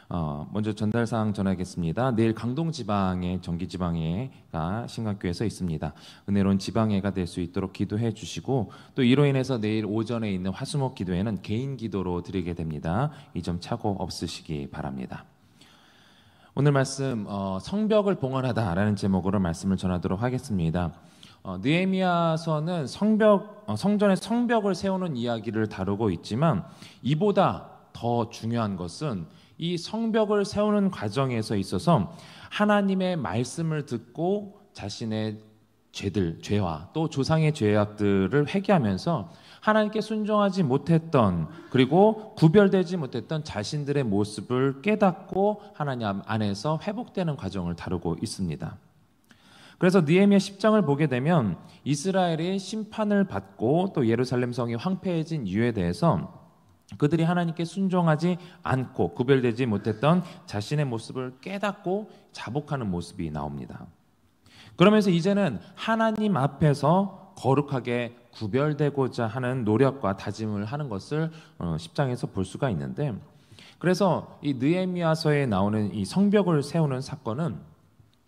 먼저 전달사항 전하겠습니다. 내일 강동 지방에 정기 지방회가 신강교회에서 있습니다. 은혜로운 지방회가 될 수 있도록 기도해 주시고, 또 이로 인해서 내일 오전에 있는 화수목 기도회는 개인 기도로 드리게 됩니다. 이 점 착오 없으시기 바랍니다. 오늘 말씀 성벽을 봉헌하다라는 제목으로 말씀을 전하도록 하겠습니다. 느헤미야서는 성전의 성벽을 세우는 이야기를 다루고 있지만, 이보다 더 중요한 것은 이 성벽을 세우는 과정에서 있어서 하나님의 말씀을 듣고 자신의 죄와 또 조상의 죄악들을 회개하면서 하나님께 순종하지 못했던, 그리고 구별되지 못했던 자신들의 모습을 깨닫고 하나님 안에서 회복되는 과정을 다루고 있습니다. 그래서 느헤미야 10장을 보게 되면 이스라엘이 심판을 받고 또 예루살렘 성이 황폐해진 이유에 대해서 그들이 하나님께 순종하지 않고 구별되지 못했던 자신의 모습을 깨닫고 자복하는 모습이 나옵니다. 그러면서 이제는 하나님 앞에서 거룩하게 구별되고자 하는 노력과 다짐을 하는 것을 10장에서 볼 수가 있는데, 그래서 이 느헤미야서에 나오는 이 성벽을 세우는 사건은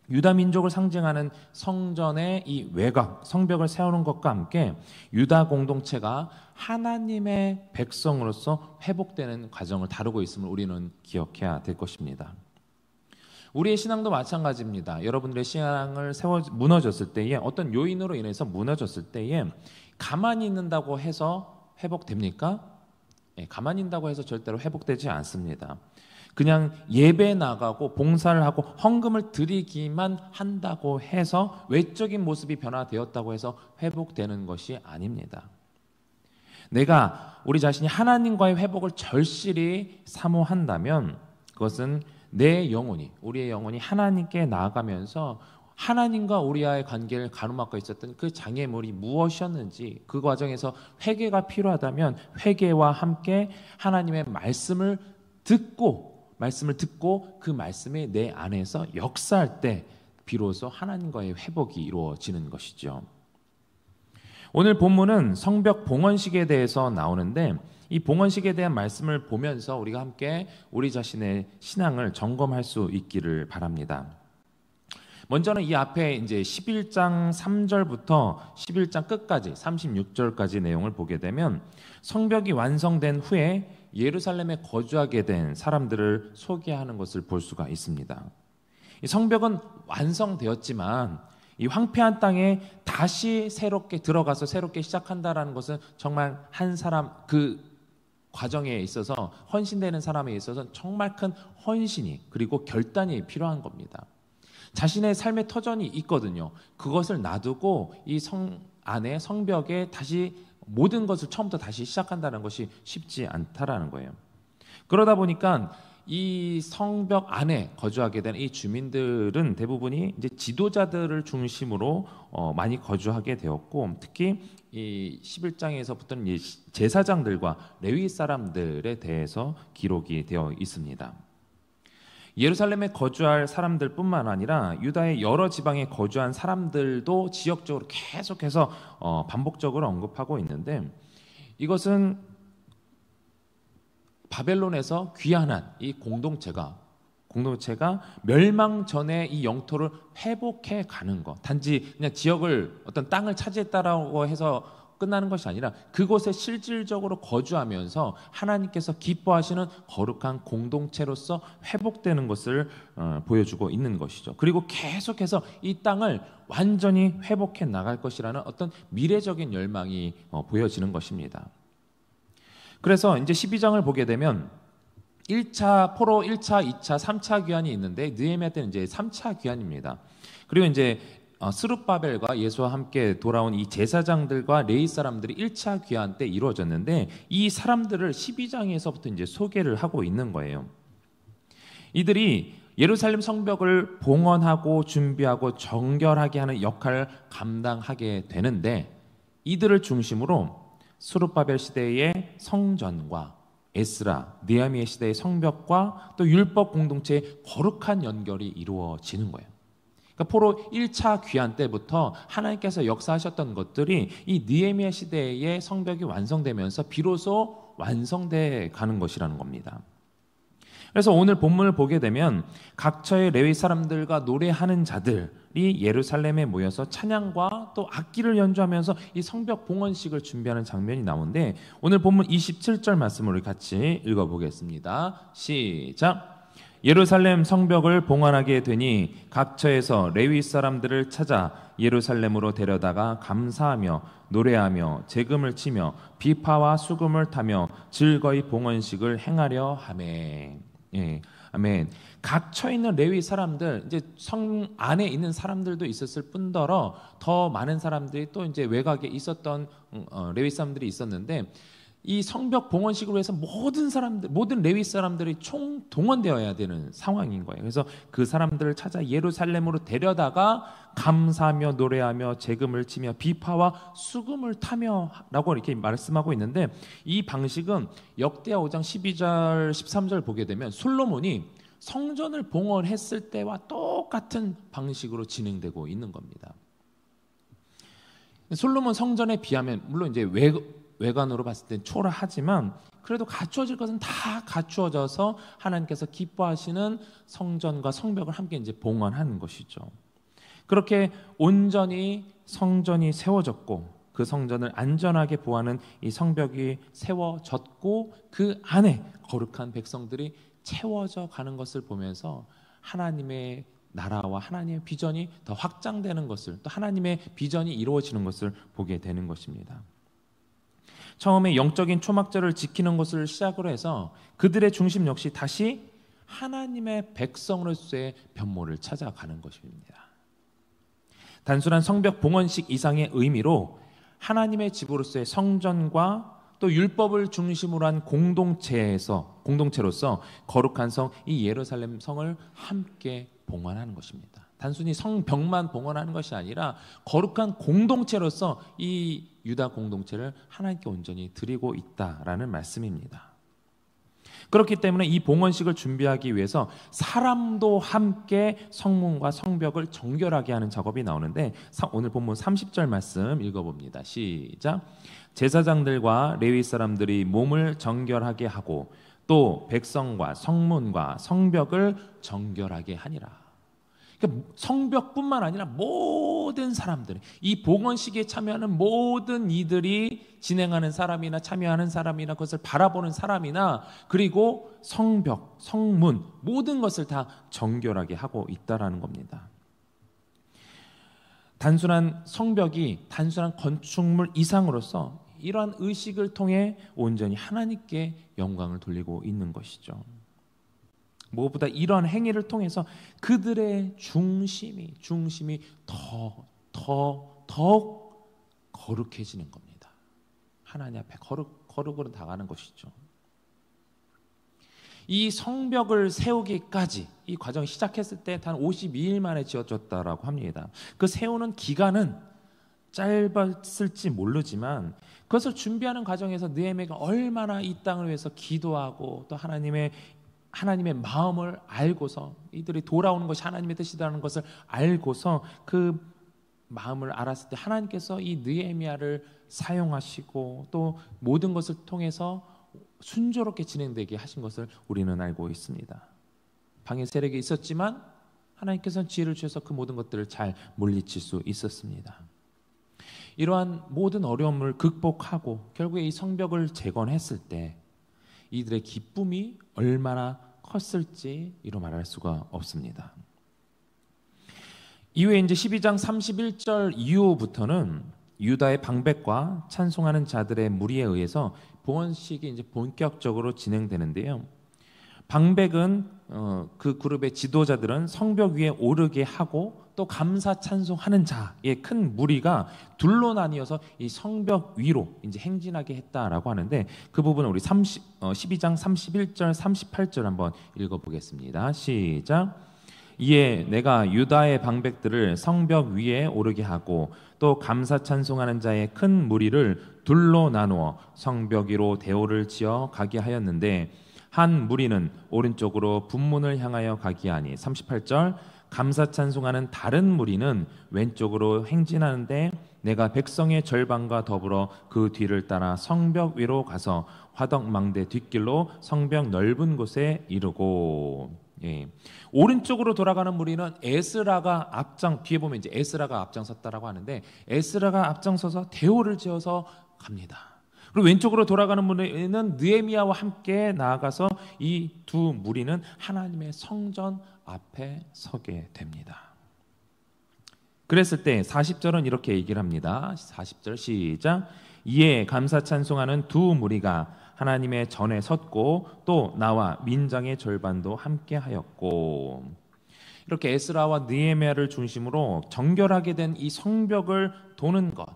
유다 민족을 상징하는 성전의 이 외곽, 성벽을 세우는 것과 함께 유다 공동체가 하나님의 백성으로서 회복되는 과정을 다루고 있음을 우리는 기억해야 될 것입니다. 우리의 신앙도 마찬가지입니다. 여러분들의 신앙을 무너졌을 때에, 어떤 요인으로 인해서 무너졌을 때에 가만히 있는다고 해서 회복됩니까? 가만히 있는다고 해서 절대로 회복되지 않습니다. 그냥 예배 나가고 봉사를 하고 헌금을 드리기만 한다고 해서 외적인 모습이 변화되었다고 해서 회복되는 것이 아닙니다. 내가 우리 자신이 하나님과의 회복을 절실히 사모한다면 그것은 내 영혼이, 우리의 영혼이 하나님께 나아가면서 하나님과 우리와의 관계를 가로막고 있었던 그 장애물이 무엇이었는지, 그 과정에서 회개가 필요하다면 회개와 함께 하나님의 말씀을 듣고 그 말씀이 내 안에서 역사할 때 비로소 하나님과의 회복이 이루어지는 것이죠. 오늘 본문은 성벽 봉헌식에 대해서 나오는데, 이 봉헌식에 대한 말씀을 보면서 우리가 함께 우리 자신의 신앙을 점검할 수 있기를 바랍니다. 먼저는 이 앞에 이제 11장 3절부터 11장 끝까지 36절까지 내용을 보게 되면 성벽이 완성된 후에 예루살렘에 거주하게 된 사람들을 소개하는 것을 볼 수가 있습니다. 이 성벽은 완성되었지만 이 황폐한 땅에 다시 새롭게 들어가서 새롭게 시작한다라는 것은 정말 한 사람, 그 과정에 있어서 헌신되는 사람에 있어서 정말 큰 헌신이, 그리고 결단이 필요한 겁니다. 자신의 삶의 터전이 있거든요. 그것을 놔두고 이 안에 성벽에 다시 모든 것을 처음부터 다시 시작한다는 것이 쉽지 않다라는 거예요. 그러다 보니까 이 성벽 안에 거주하게 된 이 주민들은 대부분이 이제 지도자들을 중심으로 많이 거주하게 되었고, 특히 이 11장에서부터는 이 제사장들과 레위 사람들에 대해서 기록이 되어 있습니다. 예루살렘에 거주할 사람들뿐만 아니라 유다의 여러 지방에 거주한 사람들도 지역적으로 계속해서 반복적으로 언급하고 있는데, 이것은 바벨론에서 귀환한 이 공동체가 멸망 전에 이 영토를 회복해 가는 것, 단지 그냥 지역을, 어떤 땅을 차지했다라고 해서 끝나는 것이 아니라 그곳에 실질적으로 거주하면서 하나님께서 기뻐하시는 거룩한 공동체로서 회복되는 것을 보여주고 있는 것이죠. 그리고 계속해서 이 땅을 완전히 회복해 나갈 것이라는 어떤 미래적인 열망이 보여지는 것입니다. 그래서 이제 12장을 보게 되면 1차 포로 1차, 2차, 3차 귀환이 있는데, 느헤미야 때는 이제 3차 귀환입니다. 그리고 이제 스룹바벨과 예수와 함께 돌아온 이 제사장들과 레위 사람들이 1차 귀환 때 이루어졌는데, 이 사람들을 12장에서부터 이제 소개를 하고 있는 거예요. 이들이 예루살렘 성벽을 봉헌하고 준비하고 정결하게 하는 역할을 감당하게 되는데, 이들을 중심으로 스룹바벨 시대의 성전과 에스라, 느헤미야 시대의 성벽과 또 율법 공동체의 거룩한 연결이 이루어지는 거예요. 그러니까 포로 1차 귀환 때부터 하나님께서 역사하셨던 것들이 이 느헤미야 시대의 성벽이 완성되면서 비로소 완성돼 가는 것이라는 겁니다. 그래서 오늘 본문을 보게 되면 각처의 레위 사람들과 노래하는 자들이 예루살렘에 모여서 찬양과 또 악기를 연주하면서 이 성벽 봉헌식을 준비하는 장면이 나오는데, 오늘 본문 27절 말씀을 우리 같이 읽어보겠습니다. 시작. 예루살렘 성벽을 봉헌하게 되니 각처에서 레위 사람들을 찾아 예루살렘으로 데려다가 감사하며 노래하며 재금을 치며 비파와 수금을 타며 즐거이 봉헌식을 행하려 하매. 예, 아멘. 각처에 있는 레위 사람들, 이제 성 안에 있는 사람들도 있었을 뿐더러 더 많은 사람들이 또 이제 외곽에 있었던 레위 사람들이 있었는데, 이 성벽 봉헌식을 위해서 모든 사람들, 모든 레위 사람들이 총동원되어야 되는 상황인 거예요. 그래서 그 사람들을 찾아 예루살렘으로 데려다가 감사하며 노래하며 재금을 치며 비파와 수금을 타며라고 이렇게 말씀하고 있는데, 이 방식은 역대하 5장 12절 13절 보게 되면 솔로몬이 성전을 봉헌했을 때와 똑같은 방식으로 진행되고 있는 겁니다. 솔로몬 성전에 비하면 물론 이제 외관으로 봤을 땐 초라하지만 그래도 갖추어질 것은 다 갖추어져서 하나님께서 기뻐하시는 성전과 성벽을 함께 이제 봉헌하는 것이죠. 그렇게 온전히 성전이 세워졌고 그 성전을 안전하게 보호하는 이 성벽이 세워졌고 그 안에 거룩한 백성들이 채워져 가는 것을 보면서 하나님의 나라와 하나님의 비전이 더 확장되는 것을, 또 하나님의 비전이 이루어지는 것을 보게 되는 것입니다. 처음에 영적인 초막절을 지키는 것을 시작으로 해서 그들의 중심 역시 다시 하나님의 백성으로서의 변모를 찾아가는 것입니다. 단순한 성벽 봉헌식 이상의 의미로 하나님의 집으로서의 성전과 또 율법을 중심으로 한 공동체로서 거룩한 성, 이 예루살렘 성을 함께 봉헌하는 것입니다. 단순히 성벽만 봉헌하는 것이 아니라 거룩한 공동체로서 이 유다 공동체를 하나님께 온전히 드리고 있다라는 말씀입니다. 그렇기 때문에 이 봉헌식을 준비하기 위해서 사람도 함께 성문과 성벽을 정결하게 하는 작업이 나오는데, 오늘 본문 30절 말씀 읽어봅니다. 시작. 제사장들과 레위 사람들이 몸을 정결하게 하고 또 백성과 성문과 성벽을 정결하게 하니라. 그러니까 성벽뿐만 아니라 모든 사람들, 이 봉헌식에 참여하는 모든 이들이 진행하는 사람이나 참여하는 사람이나 그것을 바라보는 사람이나 그리고 성벽, 성문 모든 것을 다 정결하게 하고 있다라는 겁니다. 단순한 성벽이 단순한 건축물 이상으로서 이러한 의식을 통해 온전히 하나님께 영광을 돌리고 있는 것이죠. 무엇보다 이러한 행위를 통해서 그들의 중심이 더 거룩해지는 겁니다. 하나님 앞에 거룩으로 나가는 것이죠. 이 성벽을 세우기까지 이 과정이 시작했을 때 단 52일 만에 지어졌다라고 합니다. 그 세우는 기간은 짧았을지 모르지만 그것을 준비하는 과정에서 느헤미야가 얼마나 이 땅을 위해서 기도하고 또 하나님의 마음을 알고서 이들이 돌아오는 것이 하나님의 뜻이라는 것을 알고서 그 마음을 알았을 때 하나님께서 이 느헤미야를 사용하시고 또 모든 것을 통해서 순조롭게 진행되게 하신 것을 우리는 알고 있습니다. 방해 세력이 있었지만 하나님께서는 지혜를 주셔서 그 모든 것들을 잘 물리칠 수 있었습니다. 이러한 모든 어려움을 극복하고 결국에 이 성벽을 재건했을 때 이들의 기쁨이 얼마나 컸을지 이루 말할 수가 없습니다. 이후에 이제 12장 31절 이후부터는 유다의 방백과 찬송하는 자들의 무리에 의해서 봉헌식이 이제 본격적으로 진행되는데요. 방백은 그 그룹의 지도자들은 성벽 위에 오르게 하고 또 감사 찬송하는 자의 큰 무리가 둘로 나뉘어서 이 성벽 위로 이제 행진하게 했다라고 하는데, 그 부분은 우리 12장 31절 38절 한번 읽어보겠습니다. 시작. 이에 내가 유다의 방백들을 성벽 위에 오르게 하고 또 감사 찬송하는 자의 큰 무리를 둘로 나누어 성벽 위로 대오를 지어 가게 하였는데, 한 무리는 오른쪽으로 분문을 향하여 가기하니 38절 감사 찬송하는 다른 무리는 왼쪽으로 행진하는데 내가 백성의 절반과 더불어 그 뒤를 따라 성벽 위로 가서 화덕망대 뒷길로 성벽 넓은 곳에 이르고. 예. 오른쪽으로 돌아가는 무리는 에스라가 뒤에 보면 이제 에스라가 앞장섰다라고 하는데, 에스라가 앞장서서 대오를 지어서 갑니다. 그리고 왼쪽으로 돌아가는 무리는 느헤미야와 함께 나아가서 이 두 무리는 하나님의 성전 앞에 서게 됩니다. 그랬을 때 40절은 이렇게 얘기를 합니다. 40절 시작. 이에 감사 찬송하는 두 무리가 하나님의 전에 섰고 또 나와 민장의 절반도 함께 하였고. 이렇게 에스라와 느헤미야를 중심으로 정결하게 된 이 성벽을 도는 것,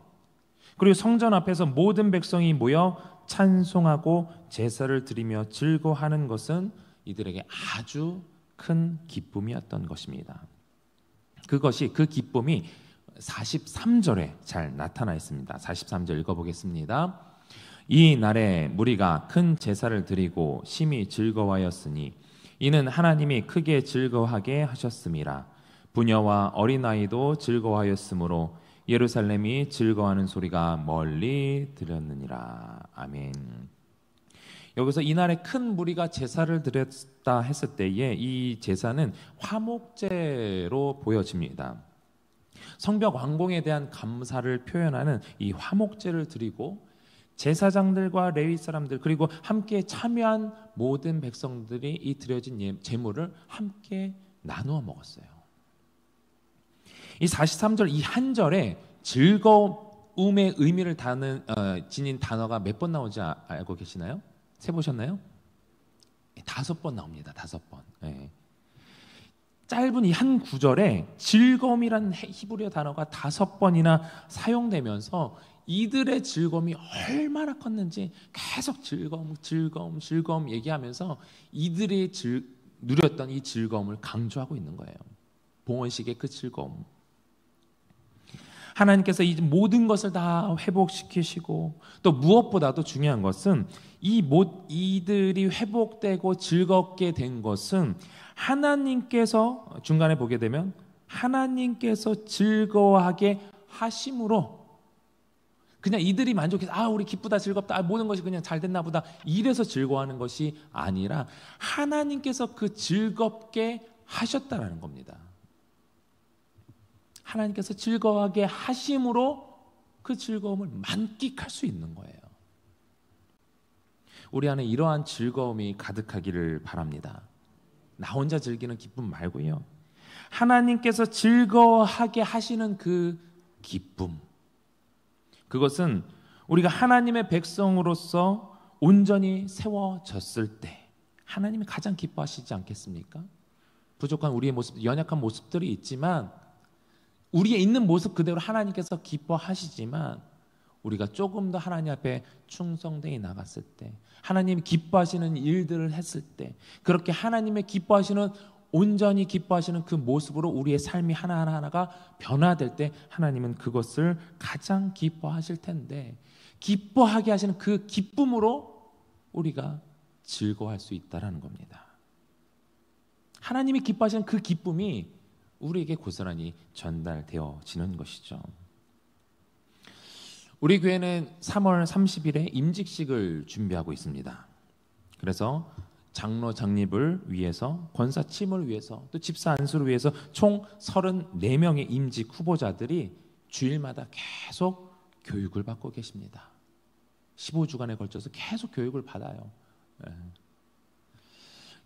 그리고 성전 앞에서 모든 백성이 모여 찬송하고 제사를 드리며 즐거워하는 것은 이들에게 아주 큰 기쁨이었던 것입니다. 그 기쁨이 43절에 잘 나타나 있습니다. 43절 읽어보겠습니다. 이 날에 무리가 큰 제사를 드리고 심히 즐거워하였으니 이는 하나님이 크게 즐거워하게 하셨음이라. 부녀와 어린아이도 즐거워하였으므로 예루살렘이 즐거워하는 소리가 멀리 들렸느니라. 아멘. 여기서 이날에 큰 무리가 제사를 드렸다 했을 때에 이 제사는 화목제로 보여집니다. 성벽 완공에 대한 감사를 표현하는 이 화목제를 드리고 제사장들과 레위 사람들 그리고 함께 참여한 모든 백성들이 이 드려진 제물을 함께 나누어 먹었어요. 이 43절 이 한 절에 즐거움의 의미를 지닌 단어가 몇 번 나오는지 알고 계시나요? 세보셨나요? 5번 나옵니다. 5번. 네. 짧은 이 한 구절에 즐거움이라는 히브리어 단어가 5번이나 사용되면서 이들의 즐거움이 얼마나 컸는지 계속 즐거움 얘기하면서 이들이 누렸던 이 즐거움을 강조하고 있는 거예요. 봉헌식의 그 즐거움. 하나님께서 이 모든 것을 다 회복시키시고 또 무엇보다도 중요한 것은 이들이 회복되고 즐겁게 된 것은 하나님께서 중간에 보게 되면 하나님께서 즐거워하게 하심으로 그냥 이들이 만족해서 우리 기쁘다 즐겁다 모든 것이 그냥 잘 됐나 보다 이래서 즐거워하는 것이 아니라 하나님께서 그 즐겁게 하셨다라는 겁니다. 하나님께서 즐거워하게 하심으로 그 즐거움을 만끽할 수 있는 거예요. 우리 안에 이러한 즐거움이 가득하기를 바랍니다. 나 혼자 즐기는 기쁨 말고요. 하나님께서 즐거워하게 하시는 그 기쁨. 그것은 우리가 하나님의 백성으로서 온전히 세워졌을 때 하나님이 가장 기뻐하시지 않겠습니까? 부족한 우리의 모습, 연약한 모습들이 있지만 우리의 있는 모습 그대로 하나님께서 기뻐하시지만 우리가 조금 더 하나님 앞에 충성되게 나갔을 때 하나님이 기뻐하시는 일들을 했을 때 그렇게 하나님의 온전히 기뻐하시는 그 모습으로 우리의 삶이 하나하나가 변화될 때 하나님은 그것을 가장 기뻐하실 텐데 기뻐하게 하시는 그 기쁨으로 우리가 즐거워할 수 있다는 겁니다. 하나님이 기뻐하시는 그 기쁨이 우리에게 고스란히 전달되어지는 것이죠. 우리 교회는 3월 30일에 임직식을 준비하고 있습니다. 그래서 장로 장립을 위해서 권사 침을 위해서 또 집사 안수를 위해서 총 34명의 임직 후보자들이 주일마다 계속 교육을 받고 계십니다. 15주간에 걸쳐서 계속 교육을 받아요.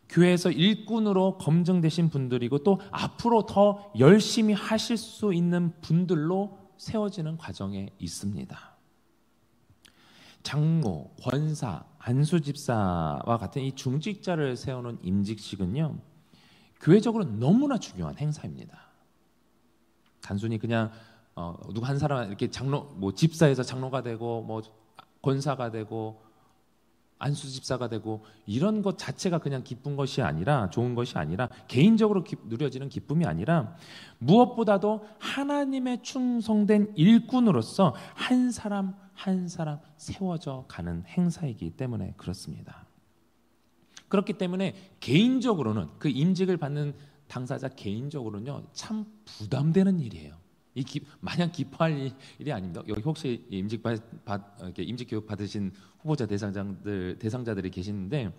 교회에서 일꾼으로 검증되신 분들이고 또 앞으로 더 열심히 하실 수 있는 분들로 세워지는 과정에 있습니다. 장로, 권사, 안수집사와 같은 이 중직자를 세우는 임직식은요, 교회적으로 너무나 중요한 행사입니다. 단순히 그냥 누구 한 사람 이렇게 집사에서 장로가 되고 권사가 되고 안수집사가 되고 이런 것 자체가 그냥 기쁜 것이 아니라 좋은 것이 아니라 개인적으로 누려지는 기쁨이 아니라 무엇보다도 하나님의 충성된 일꾼으로서 한 사람 한 사람 세워져 가는 행사이기 때문에 그렇습니다. 그렇기 때문에 개인적으로는 그 임직을 받는 당사자 개인적으로는요 참 부담되는 일이에요. 마냥 기뻐할 일이 아닙니다. 여기 혹시 이렇게 임직 교육 받으신 후보자 대상자들이 계시는데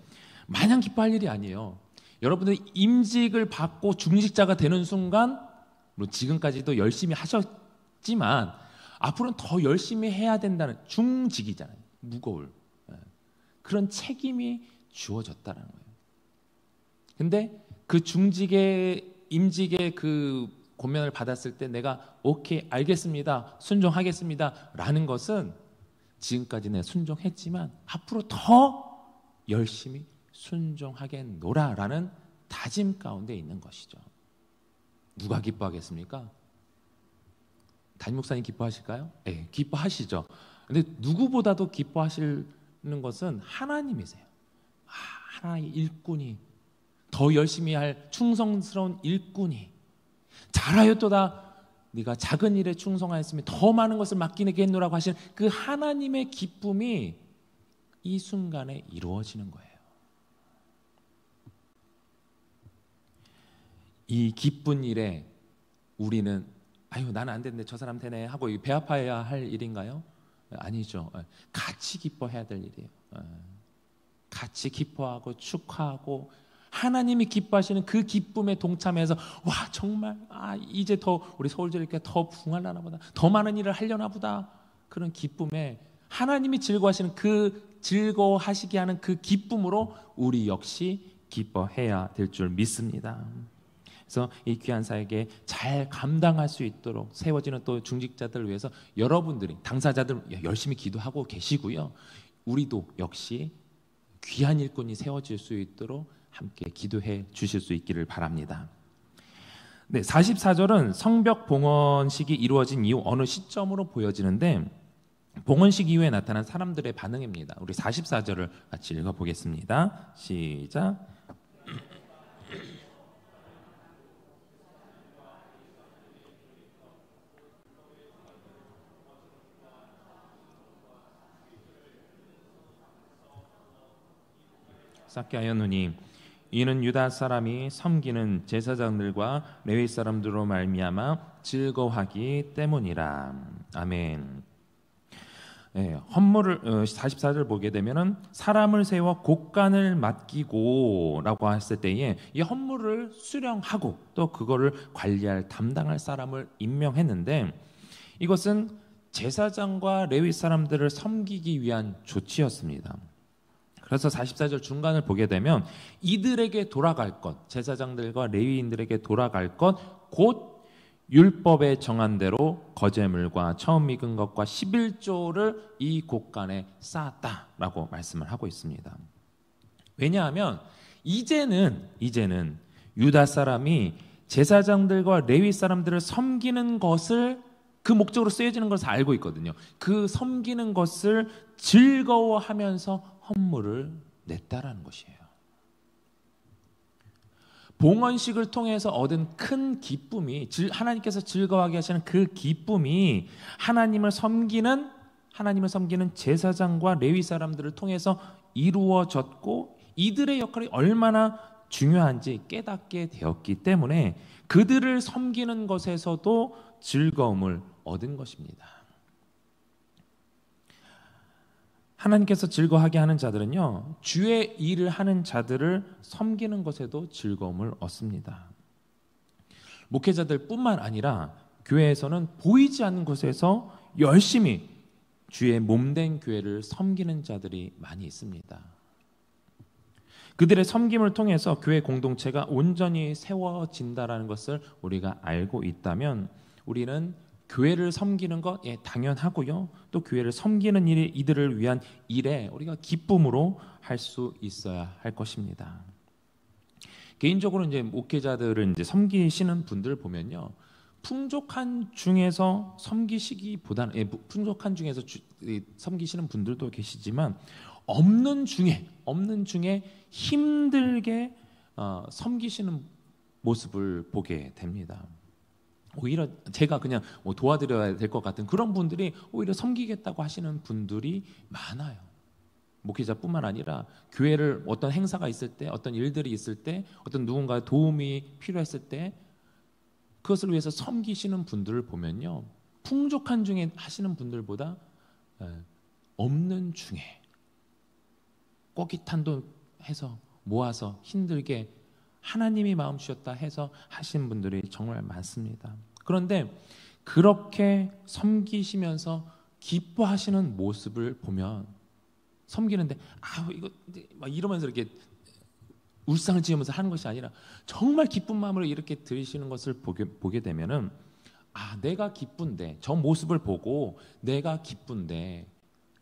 마냥 기뻐할 일이 아니에요. 여러분들이 임직을 받고 중직자가 되는 순간, 물론 지금까지도 열심히 하셨지만 앞으로는 더 열심히 해야 된다는, 중직이잖아요. 무거울 그런 책임이 주어졌다는 거예요. 근데 그 임직의 그 권면을 받았을 때 내가 오케이, 알겠습니다, 순종하겠습니다 라는 것은 지금까지 내가 순종했지만 앞으로 더 열심히 순종하겠노라 라는 다짐 가운데 있는 것이죠. 누가 기뻐하겠습니까? 담임 목사님 기뻐하실까요? 네, 기뻐하시죠. 근데 누구보다도 기뻐하시는 것은 하나님이세요. 하나의 일꾼이, 더 열심히 할 충성스러운 일꾼이, 잘하였도다 네가 작은 일에 충성하였으면 더 많은 것을 맡기겠노라고 하신 그 하나님의 기쁨이 이 순간에 이루어지는 거예요. 이 기쁜 일에 우리는 아유 나는 안 됐네, 저 사람 되네 하고 배 아파야 할 일인가요? 아니죠. 같이 기뻐해야 될 일이에요. 같이 기뻐하고 축하하고 하나님이 기뻐하시는 그 기쁨에 동참해서 와 정말 이제 더 우리 서울제일교회 더 부흥하려나 보다, 더 많은 일을 하려나 보다, 그런 기쁨에 하나님이 즐거워하시는 그 즐거워하시게 하는 그 기쁨으로 우리 역시 기뻐해야 될 줄 믿습니다. 그래서 이 귀한 사역에 잘 감당할 수 있도록 세워지는 또 중직자들을 위해서 여러분들이, 당사자들 열심히 기도하고 계시고요. 우리도 역시 귀한 일꾼이 세워질 수 있도록 함께 기도해 주실 수 있기를 바랍니다. 네, 44절은 성벽 봉헌식이 이루어진 이후 어느 시점으로 보여지는데 봉헌식 이후에 나타난 사람들의 반응입니다. 우리 44절을 같이 읽어보겠습니다. 시작. 쌓게 하였노니 이는 유다 사람이 섬기는 제사장들과 레위 사람들로 말미암아 즐거워하기 때문이라. 아멘. 헌물을 44절 보게 되면은 사람을 세워 곡간을 맡기고라고 했을 때에 이 헌물을 수령하고 또 그거를 관리할 담당할 사람을 임명했는데, 이것은 제사장과 레위 사람들을 섬기기 위한 조치였습니다. 그래서 44절 중간을 보게 되면 이들에게 돌아갈 것, 제사장들과 레위인들에게 돌아갈 것, 곧 율법에 정한 대로 거제물과 처음 익은 것과 11조를 이 곡간에 쌓았다라고 말씀을 하고 있습니다. 왜냐하면 이제는 유다 사람이 제사장들과 레위 사람들을 섬기는 것을, 그 목적으로 쓰여지는 것을 알고 있거든요. 그 섬기는 것을 즐거워하면서 헌물을 냈다라는 것이에요. 봉헌식을 통해서 얻은 큰 기쁨이, 하나님께서 즐거워하게 하시는 그 기쁨이 하나님을 섬기는 제사장과 레위 사람들을 통해서 이루어졌고, 이들의 역할이 얼마나 중요한지 깨닫게 되었기 때문에 그들을 섬기는 것에서도 즐거움을 얻은 것입니다. 하나님께서 즐거워하게 하는 자들은요, 주의 일을 하는 자들을 섬기는 것에도 즐거움을 얻습니다. 목회자들뿐만 아니라 교회에서는 보이지 않는 곳에서 열심히 주의 몸된 교회를 섬기는 자들이 많이 있습니다. 그들의 섬김을 통해서 교회 공동체가 온전히 세워진다는 것을 우리가 알고 있다면 우리는 교회를 섬기는 것 당연하고요. 또 교회를 섬기는 일이 이들을 위한 일에 우리가 기쁨으로 할 수 있어야 할 것입니다. 개인적으로 이제 목회자들을 이제 섬기시는 분들 보면요, 풍족한 중에서 섬기시기보다는 풍족한 중에서 섬기시는 분들도 계시지만 없는 중에 힘들게 섬기시는 모습을 보게 됩니다. 오히려 제가 그냥 도와드려야 될 것 같은 그런 분들이 오히려 섬기겠다고 하시는 분들이 많아요. 목회자뿐만 아니라 교회를 어떤 행사가 있을 때, 어떤 일들이 있을 때, 어떤 누군가의 도움이 필요했을 때 그것을 위해서 섬기시는 분들을 보면요, 풍족한 중에 하시는 분들보다 없는 중에 꼬깃한돈 해서 모아서 힘들게 하나님이 마음 주셨다 해서 하신 분들이 정말 많습니다. 그런데 그렇게 섬기시면서 기뻐하시는 모습을 보면, 섬기는데 이거 막 이러면서 이렇게 울상을 지으면서 하는 것이 아니라 정말 기쁜 마음으로 이렇게 드리시는 것을 보게 되면은, 내가 기쁜데, 저 모습을 보고 내가 기쁜데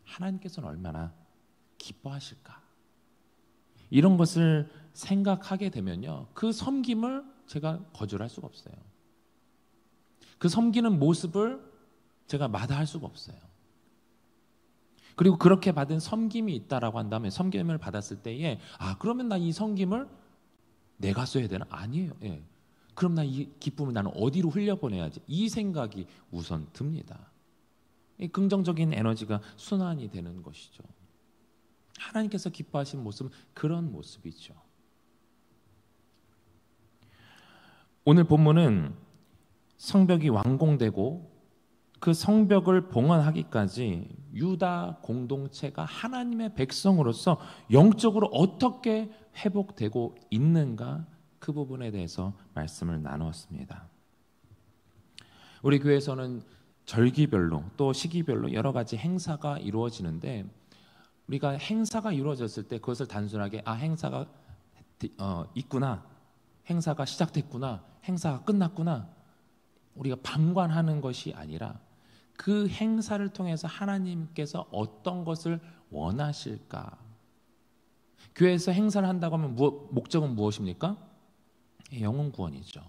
하나님께서는 얼마나 기뻐하실까, 이런 것을 생각하게 되면요, 그 섬김을 제가 거절할 수가 없어요. 그 섬기는 모습을 제가 마다할 수가 없어요. 그리고 그렇게 받은 섬김이 있다라고 한다면, 섬김을 받았을 때에 그러면 나 이 섬김을 내가 써야 되나? 아니에요. 그럼 나 이 기쁨을 나는 어디로 흘려보내야지? 이 생각이 우선 듭니다. 이 긍정적인 에너지가 순환이 되는 것이죠. 하나님께서 기뻐하시는 모습은 그런 모습이죠. 오늘 본문은 성벽이 완공되고 그 성벽을 봉헌하기까지 유다 공동체가 하나님의 백성으로서 영적으로 어떻게 회복되고 있는가, 그 부분에 대해서 말씀을 나누었습니다. 우리 교회에서는 절기별로 또 시기별로 여러 가지 행사가 이루어지는데, 우리가 행사가 이루어졌을 때 그것을 단순하게 행사가 있구나, 행사가 시작됐구나, 행사가 끝났구나, 우리가 방관하는 것이 아니라 그 행사를 통해서 하나님께서 어떤 것을 원하실까. 교회에서 행사를 한다고 하면 목적은 무엇입니까? 영혼 구원이죠.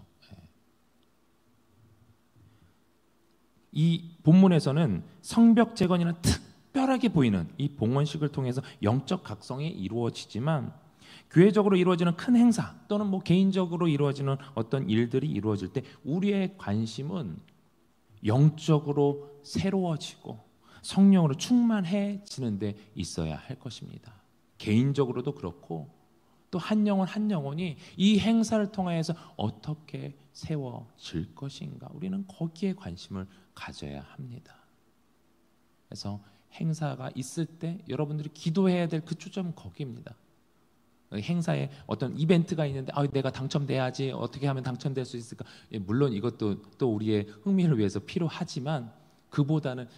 이 본문에서는 성벽 재건이라는 특별하게 보이는 이 봉헌식을 통해서 영적 각성이 이루어지지만, 교회적으로 이루어지는 큰 행사 또는 개인적으로 이루어지는 어떤 일들이 이루어질 때 우리의 관심은 영적으로 새로워지고 성령으로 충만해지는 데 있어야 할 것입니다. 개인적으로도 그렇고, 또 한 영혼 한 영혼이 이 행사를 통해서 어떻게 세워질 것인가, 우리는 거기에 관심을 가져야 합니다. 그래서 행사가 있을 때 여러분들이 기도해야 될 그 초점은 거기입니다. 행사에 어떤 이벤트가 있는데 내가 당첨돼야지, 어떻게 하면 당첨될 수 있을까. 물론 이것도 또 우리의 흥미를 위해서 필요하지만, 그보다는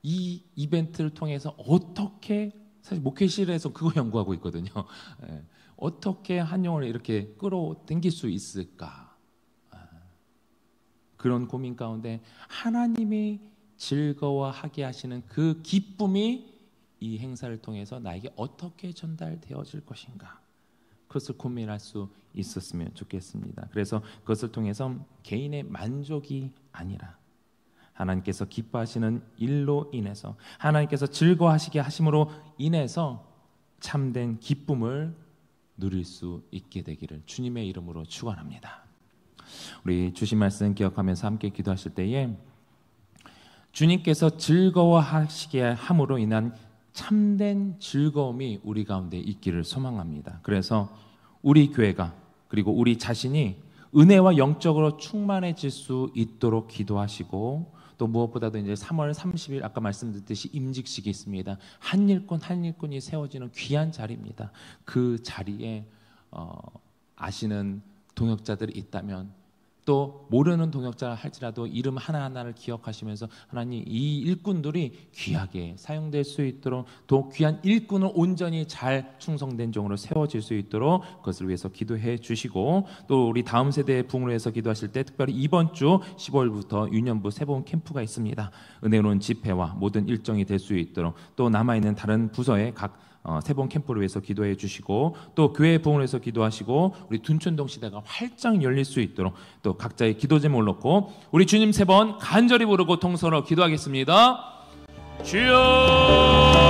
이 이벤트를 통해서 어떻게, 사실 목회실에서 그거 연구하고 있거든요. 어떻게 한 영혼을 이렇게 끌어당길 수 있을까, 그런 고민 가운데 하나님이 즐거워하게 하시는 그 기쁨이 이 행사를 통해서 나에게 어떻게 전달되어질 것인가, 그것을 고민할 수 있었으면 좋겠습니다. 그래서 그것을 통해서 개인의 만족이 아니라 하나님께서 기뻐하시는 일로 인해서, 하나님께서 즐거워하시게 하심으로 인해서 참된 기쁨을 누릴 수 있게 되기를 주님의 이름으로 축원합니다. 우리 주신 말씀 기억하면서 함께 기도하실 때에, 주님께서 즐거워하시게 함으로 인한 참된 즐거움이 우리 가운데 있기를 소망합니다. 그래서 우리 교회가, 그리고 우리 자신이 은혜와 영적으로 충만해질 수 있도록 기도하시고, 또 무엇보다도 이제 3월 30일 아까 말씀드렸듯이 임직식이 있습니다. 한 일꾼 한 일꾼이 세워지는 귀한 자리입니다. 그 자리에 아시는 동역자들이 있다면, 또 모르는 동역자 할지라도 이름 하나하나를 기억하시면서 하나님, 이 일꾼들이 귀하게 사용될 수 있도록, 또 귀한 일꾼을 온전히 잘 충성된 종으로 세워질 수 있도록 그것을 위해서 기도해 주시고, 또 우리 다음 세대의 부흥을 위해서 기도하실 때 특별히 이번 주 15일부터 유년부 새봄 캠프가 있습니다. 은혜로운 집회와 모든 일정이 될 수 있도록, 또 남아있는 다른 부서의 각 새봄 캠프를 위해서 기도해 주시고, 또 교회 부흥을 위해서 기도하시고, 우리 둔촌동 시대가 활짝 열릴 수 있도록 또 각자의 기도 제목을 놓고 우리 주님 3번 간절히 부르고 통성으로 기도하겠습니다. 주여